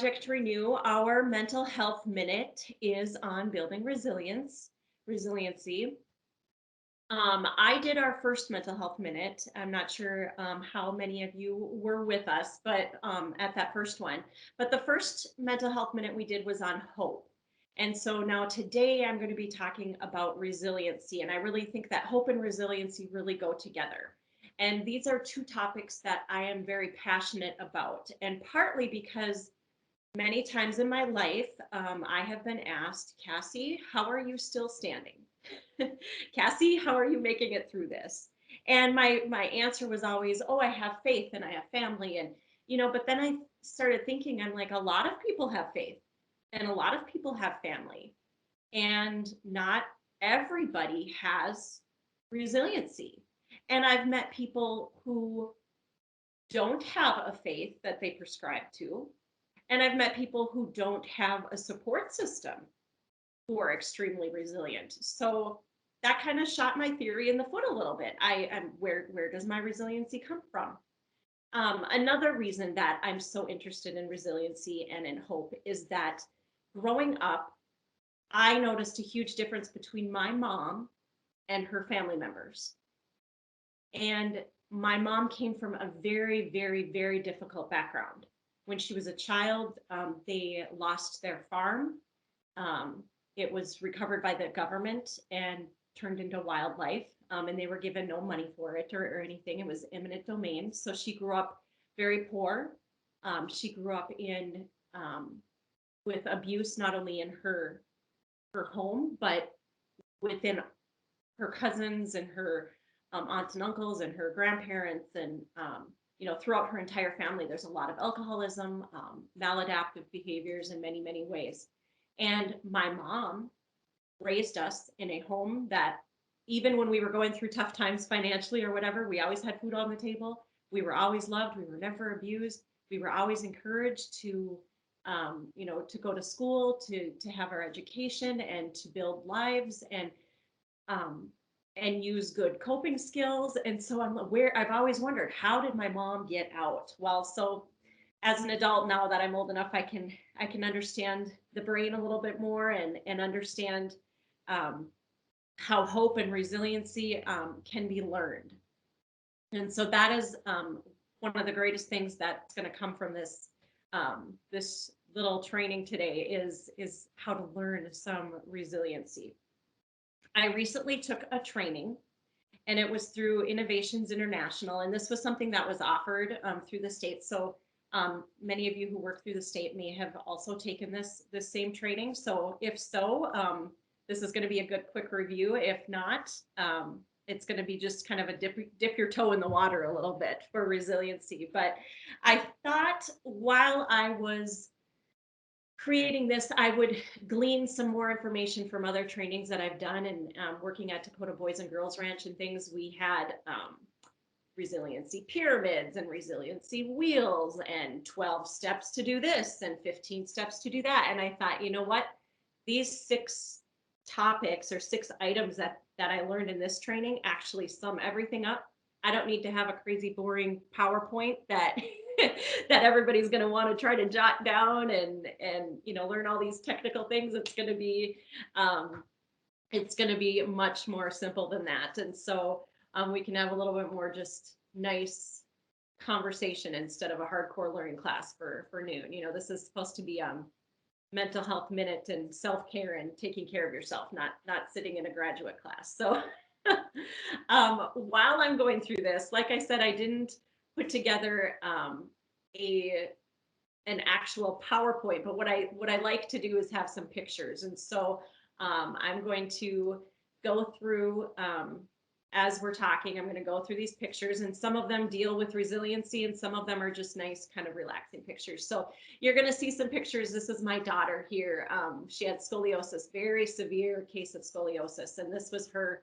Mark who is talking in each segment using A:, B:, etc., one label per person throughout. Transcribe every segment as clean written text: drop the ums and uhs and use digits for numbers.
A: Project Renew, our mental health minute is on building resiliency. I did our first mental health minute. I'm not sure how many of you were with us, but at that first one. But the first mental health minute we did was on hope. And so now today I'm going to be talking about resiliency. And I really think that hope and resiliency really go together. And these are two topics that I am very passionate about. And partly because many times in my life, I have been asked, Cassie, how are you still standing? Cassie, how are you making it through this? And my answer was always, oh, I have faith and I have family. And, but then I started thinking, I'm like, a lot of people have faith and a lot of people have family. And not everybody has resiliency. And I've met people who don't have a faith that they prescribe to, and I've met people who don't have a support system who are extremely resilient. So that kind of shot my theory in the foot a little bit. I am where does my resiliency come from? Another reason that I'm so interested in resiliency and in hope is that growing up, I noticed a huge difference between my mom and her family members. And my mom came from a very, very, very difficult background. When she was a child, they lost their farm. It was recovered by the government and turned into wildlife, and they were given no money for it or anything. It was eminent domain. So she grew up very poor. She grew up in with abuse, not only in her home, but within her cousins and her aunts and uncles and her grandparents and throughout her entire family. There's a lot of alcoholism, maladaptive behaviors in many, many ways. And my mom raised us in a home that, even when we were going through tough times financially or whatever, we always had food on the table. We were always loved. We were never abused. We were always encouraged to to go to school, to have our education and to build lives um, and use good coping skills. And so I've always wondered, how did my mom get out? Well, so as an adult now that I'm old enough, I can understand the brain a little bit more and understand um, how hope and resiliency can be learned. And so that is one of the greatest things that's going to come from this little training today is how to learn some resiliency. I recently took a training, and it was through Innovations International. And this was something that was offered through the state. So many of you who work through the state may have also taken this same training. So if so, this is going to be a good quick review. If not, it's going to be just kind of a dip your toe in the water a little bit for resiliency. But I thought while I was creating this, I would glean some more information from other trainings that I've done. And working at Dakota Boys and Girls Ranch and things, we had resiliency pyramids and resiliency wheels and 12 steps to do this and 15 steps to do that. And I thought, you know what? These 6 topics or 6 items that I learned in this training actually sum everything up. I don't need to have a crazy boring PowerPoint that that everybody's going to want to try to jot down and learn all these technical things. It's going to be much more simple than that. And so we can have a little bit more just nice conversation instead of a hardcore learning class for noon. This is supposed to be mental health minute and self-care and taking care of yourself, not sitting in a graduate class. So while I'm going through this, like I said, I didn't put together an actual PowerPoint, but what I like to do is have some pictures. And so I'm going to go through as we're talking. I'm going to go through these pictures, and some of them deal with resiliency and some of them are just nice kind of relaxing pictures. So you're going to see some pictures. This is my daughter here. She had scoliosis, very severe case of scoliosis, and this was her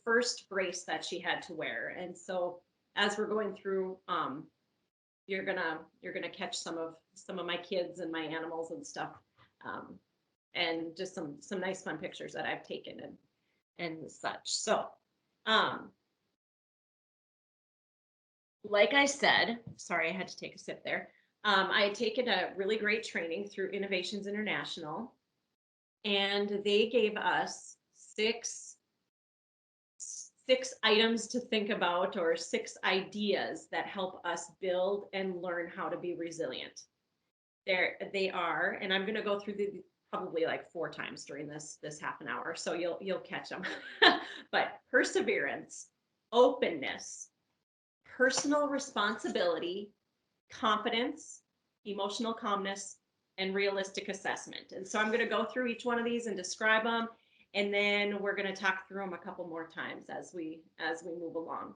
A: first brace that she had to wear. And so as we're going through, you're gonna catch some of my kids and my animals and stuff, and just some nice fun pictures that I've taken and such. So like I said, sorry, I had to take a sip there. I had taken a really great training through Innovations International, and they gave us six items to think about, or six ideas that help us build and learn how to be resilient. They are, and I'm going to go through the probably like four times during this half an hour, so you'll catch them. But perseverance, openness, personal responsibility, confidence, emotional calmness, and realistic assessment. And so I'm going to go through each one of these and describe them, and then we're going to talk through them a couple more times as we move along.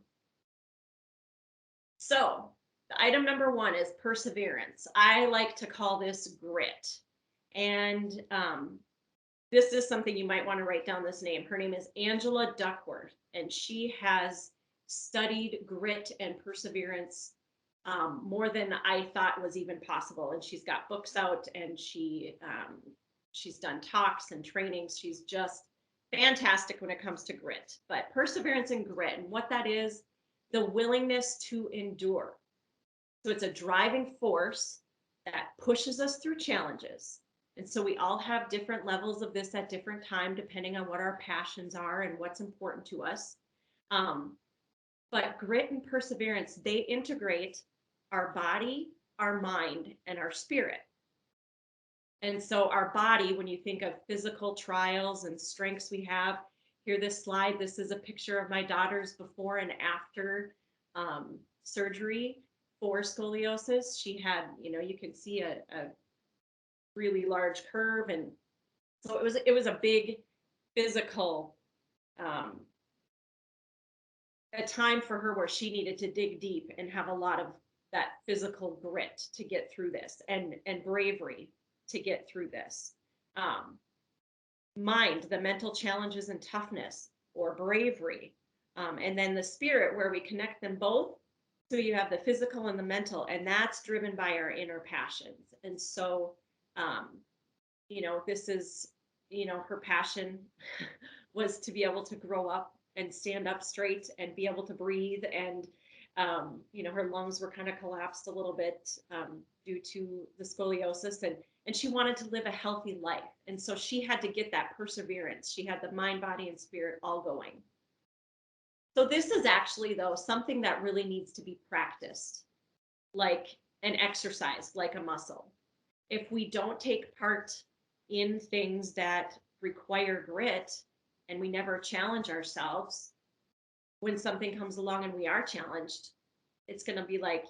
A: So, the item number one is perseverance. I like to call this grit. And this is something you might want to write down this name. Her name is Angela Duckworth, and she has studied grit and perseverance more than I thought was even possible. And she's got books out, and she's done talks and trainings. She's just fantastic when it comes to grit. But perseverance and grit, and what that is, the willingness to endure. So it's a driving force that pushes us through challenges. And so we all have different levels of this at different time, depending on what our passions are and what's important to us. Um, but grit and perseverance, they integrate our body, our mind, and our spirit. And so our body, when you think of physical trials and strengths we have, here this slide, this is a picture of my daughter's before and after surgery for scoliosis. She had, you can see a really large curve. And so it was a big physical, um, a time for her where she needed to dig deep and have a lot of that physical grit to get through this, and bravery to get through this. Um, Mind, the mental challenges and toughness or bravery. And then the spirit, where we connect them both. So you have the physical and the mental, and that's driven by our inner passions. And so, um, this is, her passion was to be able to grow up and stand up straight and be able to breathe. And, her lungs were kind of collapsed a little bit due to the scoliosis. And she wanted to live a healthy life. And so she had to get that perseverance. She had the mind, body, and spirit all going. So this is actually, though, something that really needs to be practiced, like an exercise, like a muscle. If we don't take part in things that require grit, and we never challenge ourselves, when something comes along and we are challenged, it's going to be like,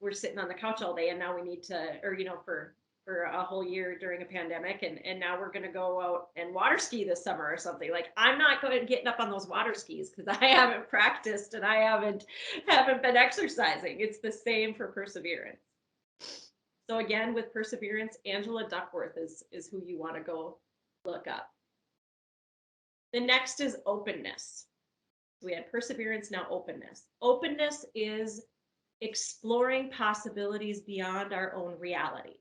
A: we're sitting on the couch all day, and now we need to, or, for a whole year during a pandemic, and now we're going to go out and water ski this summer or something. Like, I'm not going to get up on those water skis because I haven't practiced and I haven't been exercising. It's the same for perseverance. So again, with perseverance, Angela Duckworth is who you want to go look up. The next is openness. We had perseverance, now openness. Openness is exploring possibilities beyond our own reality.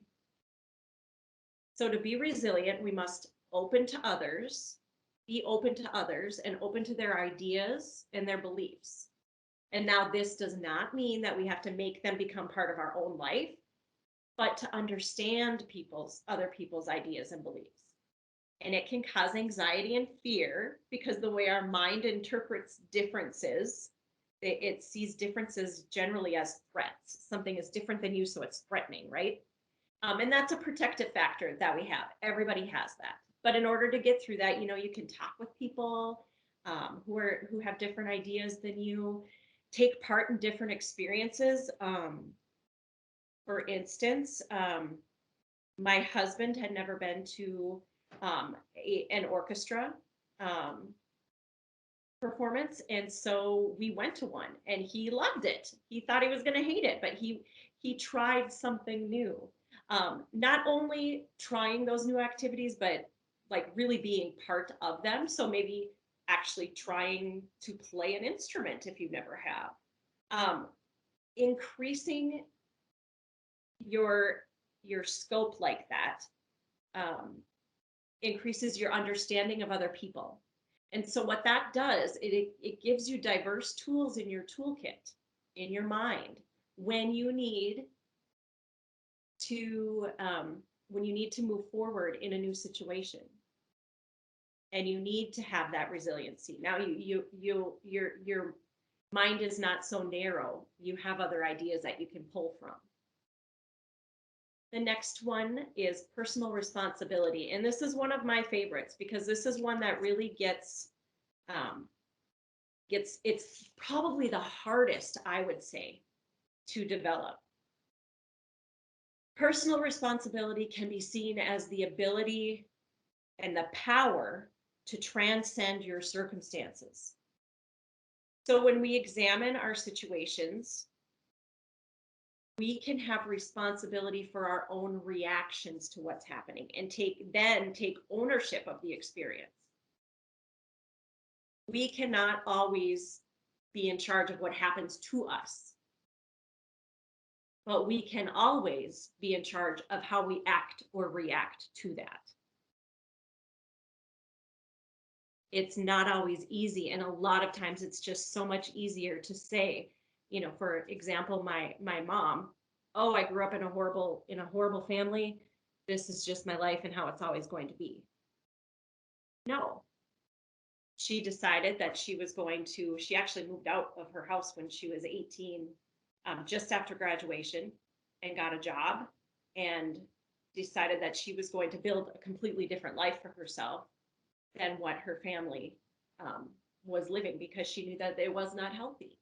A: So to be resilient, we must be open to others, and open to their ideas and their beliefs. And now this does not mean that we have to make them become part of our own life, but to understand other people's ideas and beliefs. And it can cause anxiety and fear, because the way our mind interprets differences, it sees differences generally as threats. Something is different than you, so it's threatening, right? And that's a protective factor that we have. Everybody has that. But in order to get through that, you can talk with people who have different ideas than you, take part in different experiences. For instance, my husband had never been to an orchestra um, performance, and so we went to one, and he loved it. He thought he was going to hate it, but he tried something new. Not only trying those new activities, but like really being part of them. So maybe actually trying to play an instrument if you never have. Increasing your scope like that um, increases your understanding of other people. And so what that does, it gives you diverse tools in your toolkit, in your mind, when you need to when you need to move forward in a new situation, and you need to have that resiliency. Now your mind is not so narrow. You have other ideas that you can pull from. The next one is personal responsibility. And this is one of my favorites because this is one that really um, it's probably the hardest, I would say, to develop. Personal responsibility can be seen as the ability and the power to transcend your circumstances. So when we examine our situations, we can have responsibility for our own reactions to what's happening and take ownership of the experience. We cannot always be in charge of what happens to us, but we can always be in charge of how we act or react to that. It's not always easy, and a lot of times it's just so much easier to say, for example, my mom, oh, I grew up in a horrible family, this is just my life and how it's always going to be. No, she decided that she actually moved out of her house when she was 18, just after graduation, and got a job, and decided that she was going to build a completely different life for herself than what her family um, was living, because she knew that it was not healthy.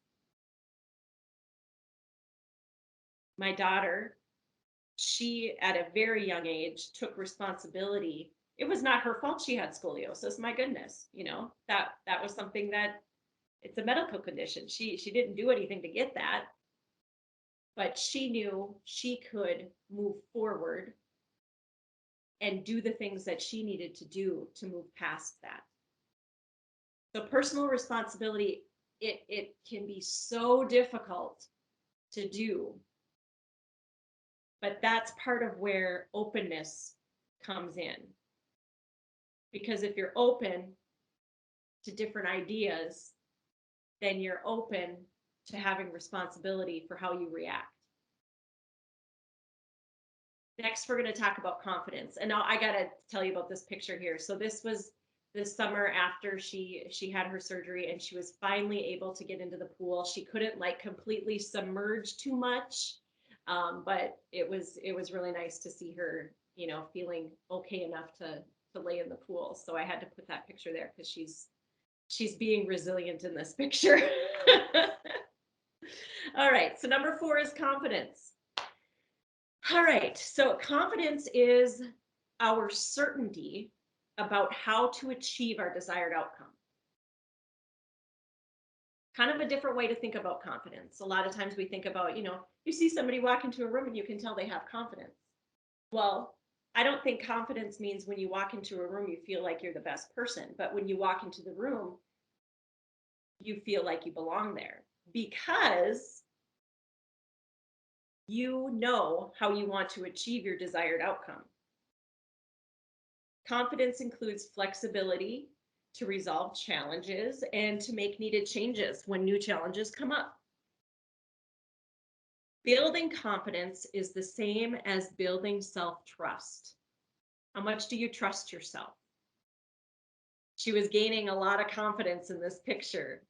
A: My daughter, she at a very young age took responsibility. It was not her fault she had scoliosis. My goodness, that was something that, it's a medical condition. She didn't do anything to get that, but she knew she could move forward and do the things that she needed to do to move past that. So personal responsibility, it can be so difficult to do, but that's part of where openness comes in. Because if you're open to different ideas, then you're open to having responsibility for how you react. Next, we're going to talk about confidence. And now I got to tell you about this picture here. So this was this summer after she had her surgery, and she was finally able to get into the pool. She couldn't like completely submerge too much, but it was really nice to see her, feeling okay enough to lay in the pool. So I had to put that picture there because she's being resilient in this picture. All right, so number 4 is confidence. All right, so confidence is our certainty about how to achieve our desired outcome. Kind of a different way to think about confidence. A lot of times we think about, you see somebody walk into a room and you can tell they have confidence. Well, I don't think confidence means when you walk into a room, you feel like you're the best person, but when you walk into the room, you feel like you belong there because you know how you want to achieve your desired outcome. Confidence includes flexibility to resolve challenges and to make needed changes when new challenges come up. Building confidence is the same as building self-trust. How much do you trust yourself? She was gaining a lot of confidence in this picture,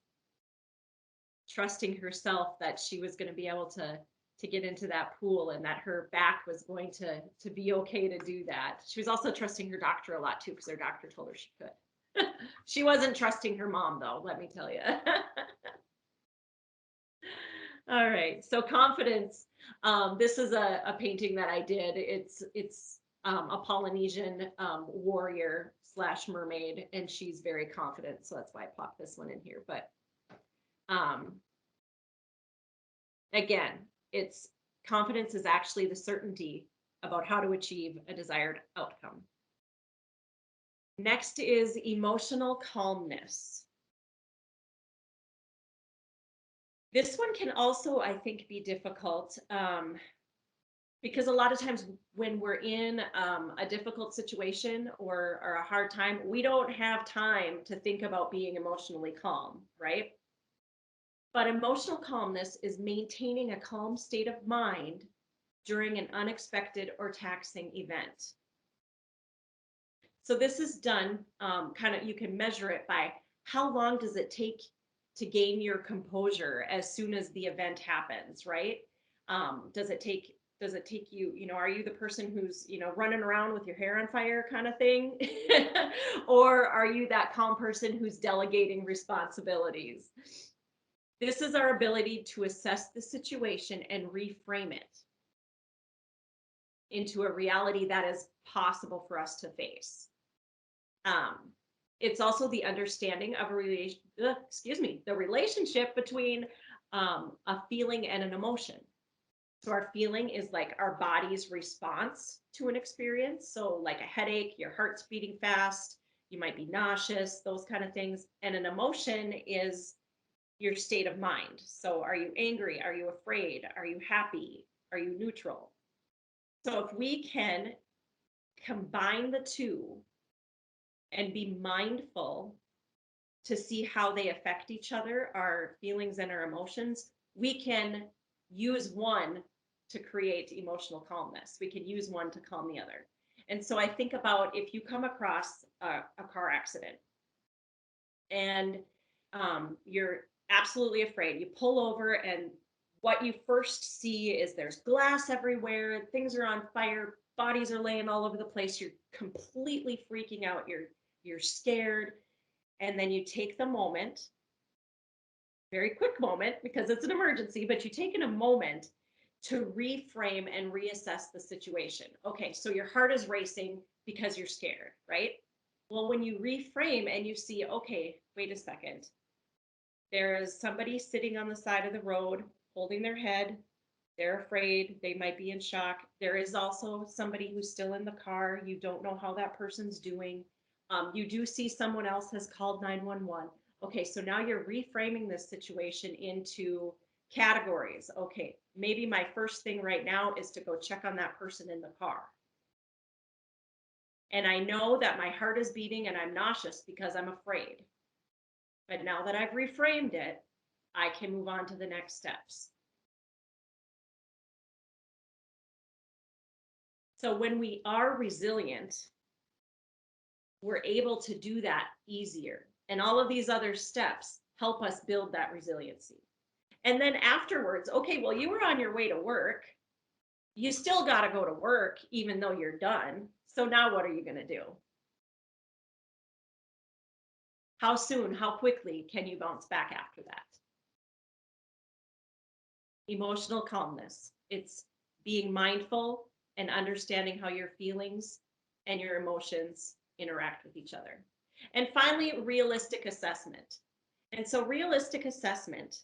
A: trusting herself that she was going to be able to get into that pool and that her back was going to be okay to do that. She was also trusting her doctor a lot too, because her doctor told her she could. She wasn't trusting her mom though, let me tell you. All right, so confidence. This is a painting that I did. It's a Polynesian warrior slash mermaid, and she's very confident, so that's why I popped this one in here. But um, again, it's confidence is actually the certainty about how to achieve a desired outcome. Next is emotional calmness. This one can also, I think, be difficult because a lot of times when we're in a difficult situation or a hard time, we don't have time to think about being emotionally calm, right? But emotional calmness is maintaining a calm state of mind during an unexpected or taxing event. So this is done kind of, you can measure it by how long does it take to gain your composure as soon as the event happens, right? Does it take you, are you the person who's, running around with your hair on fire kind of thing? Or are you that calm person who's delegating responsibilities? This is our ability to assess the situation and reframe it into a reality that is possible for us to face. Um, it's also the understanding of the relationship between a feeling and an emotion. So our feeling is like our body's response to an experience. So like a headache, your heart's beating fast, you might be nauseous, those kind of things. And an emotion is your state of mind. So are you angry? Are you afraid? Are you happy? Are you neutral? So if we can combine the two and be mindful to see how they affect each other, our feelings and our emotions, we can use one to create emotional calmness. We can use one to calm the other. And so I think about if you come across a car accident and you're absolutely afraid, you pull over and what you first see is there's glass everywhere, things are on fire, bodies are laying all over the place, you're completely freaking out, you're scared, and then you take the moment, very quick moment because it's an emergency, but you take in a moment to reframe and reassess the situation. Okay, so your heart is racing because you're scared, right? Well, when you reframe and you see, okay, wait a second, there is somebody sitting on the side of the road holding their head. They're afraid. They might be in shock. There is also somebody who's still in the car. You don't know how that person's doing. You do see someone else has called 911. Okay, so now you're reframing this situation into categories. Okay, maybe my first thing right now is to go check on that person in the car. And I know that my heart is beating and I'm nauseous because I'm afraid. But now that I've reframed it, I can move on to the next steps. So when we are resilient, we're able to do that easier. And all of these other steps help us build that resiliency. And then afterwards, okay, well, you were on your way to work. You still got to go to work, even though you're done. So now what are you going to do? How soon, how quickly can you bounce back after that? Emotional calmness. It's being mindful and understanding how your feelings and your emotions interact with each other. And finally, realistic assessment. And so, realistic assessment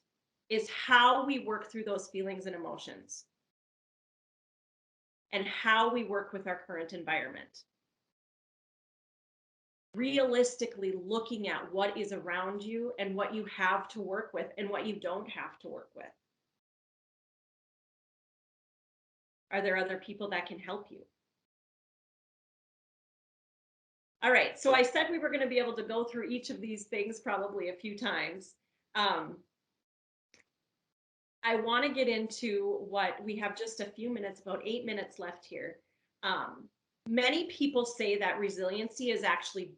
A: is how we work through those feelings and emotions and how we work with our current environment. Realistically looking at what is around you and what you have to work with and what you don't have to work with. Are there other people that can help you? All right, so I said we were going to be able to go through each of these things probably a few times. Um, I want to get into what we have just a few minutes, about 8 minutes left here. Um, Many people say that resiliency is actually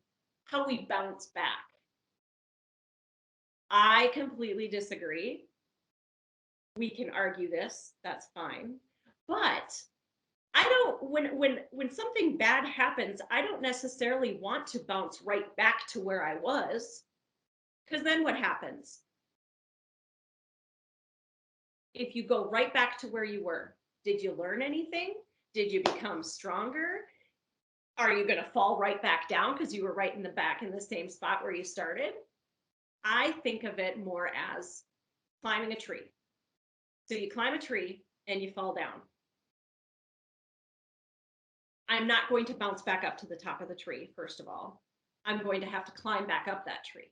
A: how we bounce back. I completely disagree. We can argue this, that's fine. But I don't when something bad happens, I don't necessarily want to bounce right back to where I was. Because then what happens? If you go right back to where you were, did you learn anything? Did you become stronger? Are you going to fall right back down because you were right in the back in the same spot where you started? I think of it more as climbing a tree. So you climb a tree and you fall down. I'm not going to bounce back up to the top of the tree, first of all. I'm going to have to climb back up that tree.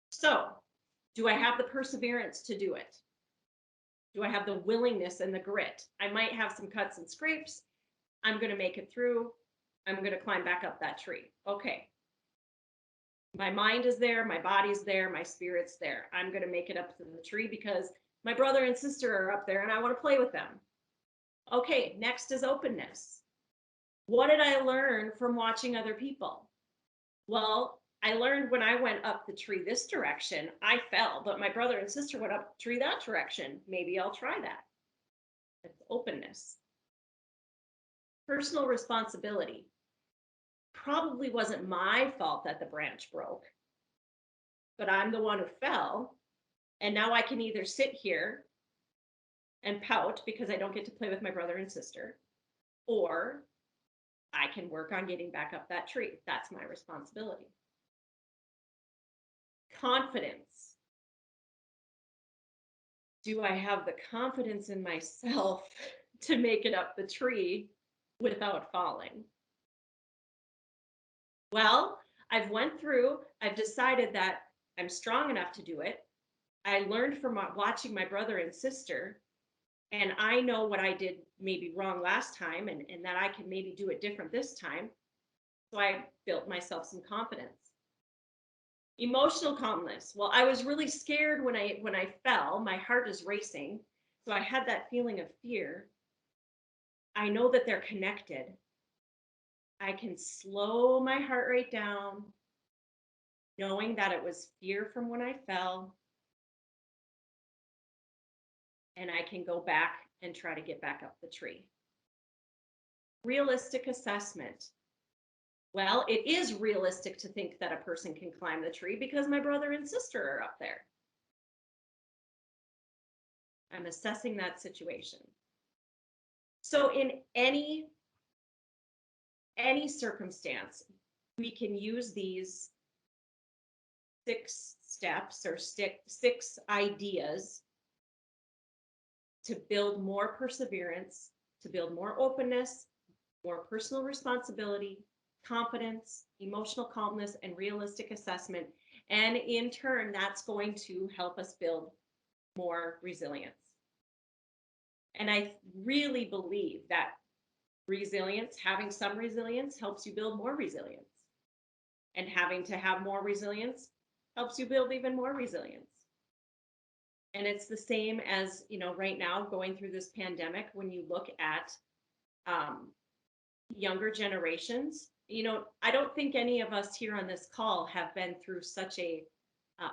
A: So, do I have the perseverance to do it? Do I have the willingness and the grit? I might have some cuts and scrapes. I'm going to make it through. I'm going to climb back up that tree. Okay. My mind is there, my body's there, my spirit's there. I'm going to make it up to the tree because my brother and sister are up there and I want to play with them. Okay, next is openness. What did I learn from watching other people? Well, I learned when I went up the tree this direction, I fell, but my brother and sister went up the tree that direction. Maybe I'll try that. It's openness. Personal responsibility. Probably wasn't my fault that the branch broke, but I'm the one who fell. And now I can either sit here and pout because I don't get to play with my brother and sister, or I can work on getting back up that tree. That's my responsibility. Confidence. Do I have the confidence in myself to make it up the tree without falling? Well, I've decided that I'm strong enough to do it. I learned from watching my brother and sister, and I know what I did maybe wrong last time, and that I can maybe do it different this time. So I built myself some confidence. Emotional calmness. Well, I was really scared when I fell. My heart is racing. So I had that feeling of fear. I know that they're connected. I can slow my heart rate down, knowing that it was fear from when I fell, and I can go back and try to get back up the tree. Realistic assessment. Well, it is realistic to think that a person can climb the tree because my brother and sister are up there. I'm assessing that situation. So in any circumstance, we can use these 6 steps or six ideas to build more perseverance, to build more openness, more personal responsibility, confidence, emotional calmness, and realistic assessment. And in turn, that's going to help us build more resilience. And I really believe that resilience, having some resilience, helps you build more resilience. And having to have more resilience helps you build even more resilience. And it's the same as, right now going through this pandemic, when you look at um, younger generations, I don't think any of us here on this call have been through such a uh,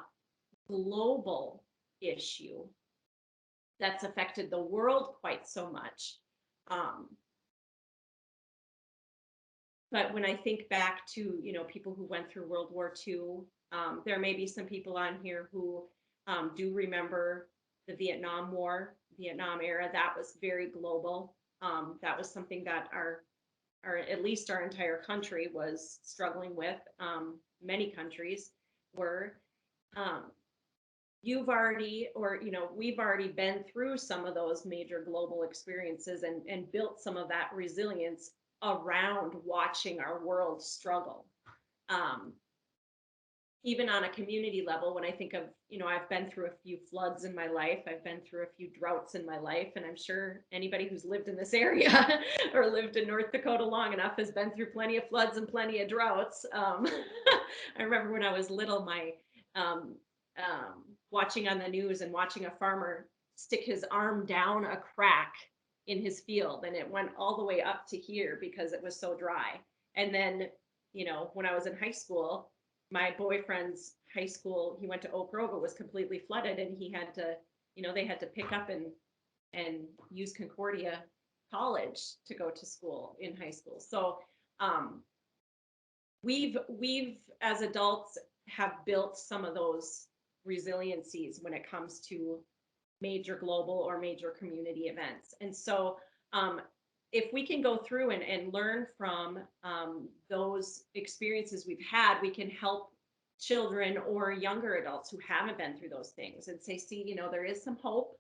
A: global issue that's affected the world quite so much. Um, but when I think back to, people who went through World War II, there may be some people on here who do remember the Vietnam War, Vietnam era. That was very global. That was something that or at least our entire country was struggling with. Many countries were. Um, you've already, or we've already been through some of those major global experiences and built some of that resilience around watching our world struggle. Um, Even on a community level, when I think of, I've been through a few floods in my life, I've been through a few droughts in my life, and I'm sure anybody who's lived in this area or lived in North Dakota long enough has been through plenty of floods and plenty of droughts. I remember when I was little, my um, watching on the news and watching a farmer stick his arm down a crack in his field, and it went all the way up to here because it was so dry. And then, when I was in high school, my boyfriend's high school, he went to Oak Grove, it was completely flooded, and he had to, they had to pick up and use Concordia College to go to school in high school. So um, we've as adults have built some of those resiliencies when it comes to major global or major community events. And so um, if we can go through and learn from those experiences we've had, we can help children or younger adults who haven't been through those things and say, see, there is some hope,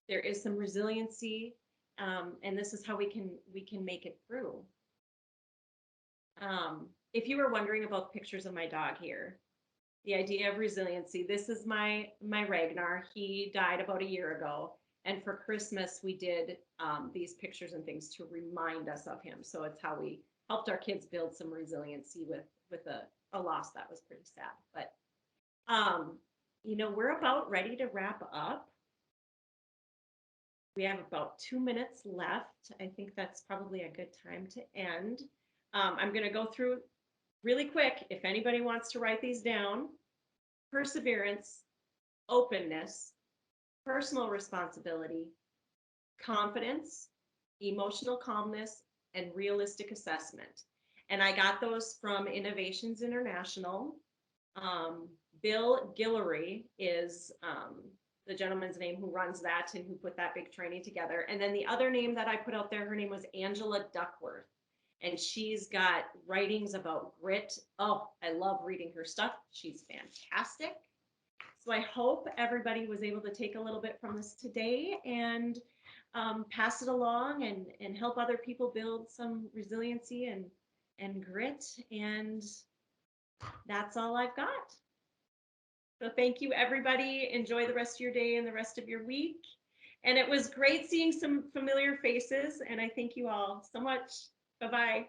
A: there is some resiliency, and this is how we can make it through. If you were wondering about pictures of my dog here, the idea of resiliency. This is my Ragnar. He died about a year ago, and for Christmas we did these pictures and things to remind us of him. So it's how we helped our kids build some resiliency with a loss that was pretty sad. But we're about ready to wrap up. We have about 2 minutes left. I think that's probably a good time to end. I'm going to go through really quick. If anybody wants to write these down: perseverance, openness, personal responsibility, confidence, emotional calmness, and realistic assessment. And I got those from Innovations International. Um, Bill Guillory is the gentleman's name who runs that and who put that big training together. And then the other name that I put out there, her name was Angela Duckworth. And she's got writings about grit. Oh, I love reading her stuff. She's fantastic. So I hope everybody was able to take a little bit from this today and pass it along and help other people build some resiliency and grit. And that's all I've got. So thank you, everybody. Enjoy the rest of your day and the rest of your week. And it was great seeing some familiar faces. And I thank you all so much. Bye-bye.